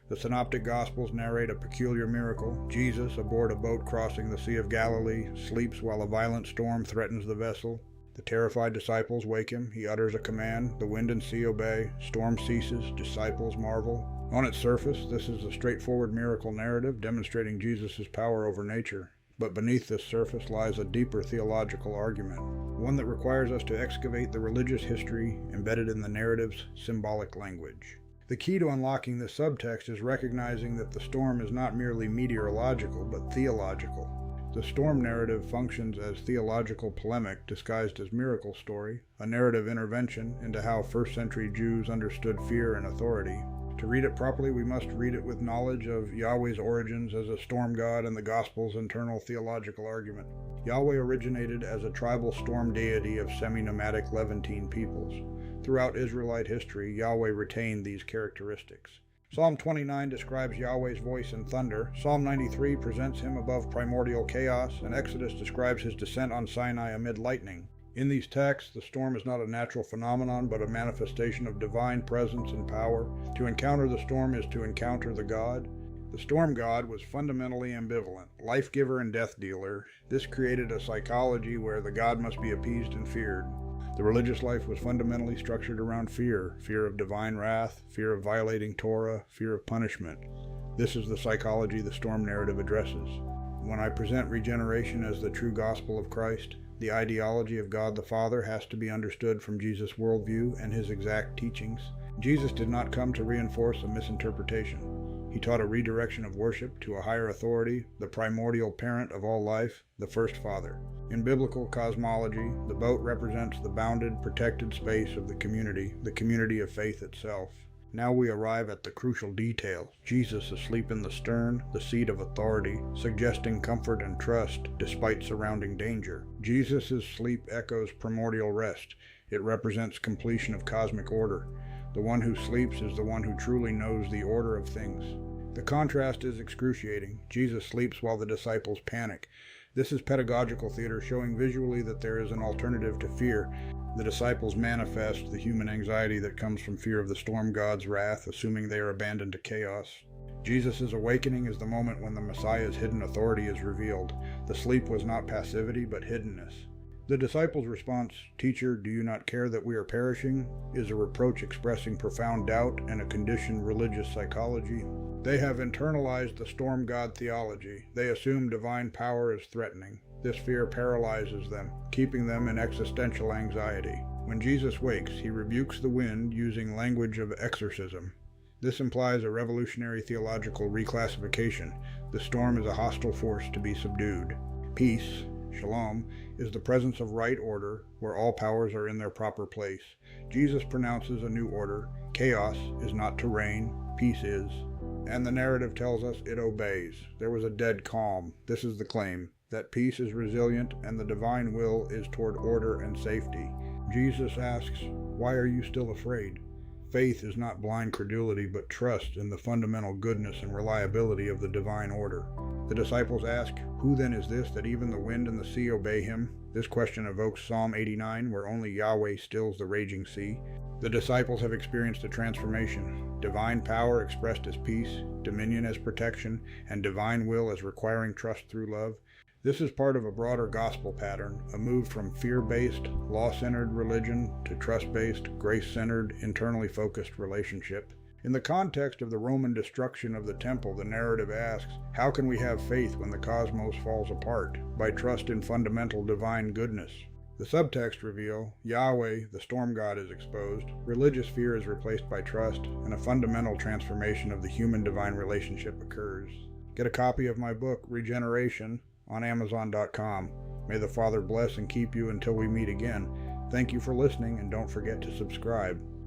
The Synoptic Gospels narrate a peculiar miracle. Jesus, aboard a boat crossing the Sea of Galilee, sleeps while a violent storm threatens the vessel. The terrified disciples wake him. He utters a command. The wind and sea obey. Storm ceases. Disciples marvel. On its surface, this is a straightforward miracle narrative demonstrating Jesus' power over nature. But beneath this surface lies a deeper theological argument, one that requires us to excavate the religious history embedded in the narrative's symbolic language. The key to unlocking this subtext is recognizing that the storm is not merely meteorological, but theological. The storm narrative functions as theological polemic disguised as miracle story, a narrative intervention into how first-century Jews understood fear and authority. To read it properly, we must read it with knowledge of Yahweh's origins as a storm god and the Gospel's internal theological argument. Yahweh originated as a tribal storm deity of semi-nomadic Levantine peoples. Throughout Israelite history, Yahweh retained these characteristics. Psalm 29 describes Yahweh's voice in thunder, Psalm 93 presents him above primordial chaos, and Exodus describes his descent on Sinai amid lightning. In these texts, the storm is not a natural phenomenon, but a manifestation of divine presence and power. To encounter the storm is to encounter the god. The storm god was fundamentally ambivalent, life-giver and death dealer. This created a psychology where the god must be appeased and feared. The religious life was fundamentally structured around fear of divine wrath, fear of violating Torah, fear of punishment. This is the psychology the storm narrative addresses. When I present regeneration as the true gospel of Christ, the ideology of God the Father has to be understood from Jesus' worldview and his exact teachings. Jesus did not come to reinforce a misinterpretation. He taught a redirection of worship to a higher authority, the primordial parent of all life, the first father. In biblical cosmology, the boat represents the bounded, protected space of the community of faith itself. Now we arrive at the crucial detail. Jesus asleep in the stern, the seat of authority, suggesting comfort and trust despite surrounding danger. Jesus' sleep echoes primordial rest. It represents completion of cosmic order. The one who sleeps is the one who truly knows the order of things. The contrast is excruciating. Jesus sleeps while the disciples panic. This is pedagogical theater showing visually that there is an alternative to fear. The disciples manifest the human anxiety that comes from fear of the storm god's wrath, assuming they are abandoned to chaos. Jesus' awakening is the moment when the Messiah's hidden authority is revealed. The sleep was not passivity, but hiddenness. The disciples' response, "Teacher, do you not care that we are perishing?" is a reproach expressing profound doubt and a conditioned religious psychology. They have internalized the storm god theology. They assume divine power is threatening. This fear paralyzes them, keeping them in existential anxiety. When Jesus wakes, he rebukes the wind using language of exorcism. This implies a revolutionary theological reclassification. The storm is a hostile force to be subdued. Peace, shalom, is the presence of right order, where all powers are in their proper place. Jesus pronounces a new order. Chaos is not to reign, peace is. And the narrative tells us it obeys. There was a dead calm. This is the claim, that peace is resilient and the divine will is toward order and safety. Jesus asks, "Why are you still afraid?" Faith is not blind credulity, but trust in the fundamental goodness and reliability of the divine order. The disciples ask, "Who then is this that even the wind and the sea obey him?" This question evokes Psalm 89, where only Yahweh stills the raging sea. The disciples have experienced a transformation. Divine power expressed as peace, dominion as protection, and divine will as requiring trust through love. This is part of a broader gospel pattern, a move from fear-based, law-centered religion to trust-based, grace-centered, internally focused relationship. In the context of the Roman destruction of the temple, the narrative asks, how can we have faith when the cosmos falls apart? By trust in fundamental divine goodness. The subtext reveal, Yahweh, the storm god, is exposed, religious fear is replaced by trust, and a fundamental transformation of the human-divine relationship occurs. Get a copy of my book, Regeneration, on Amazon.com. May the Father bless and keep you until we meet again. Thank you for listening, and don't forget to subscribe.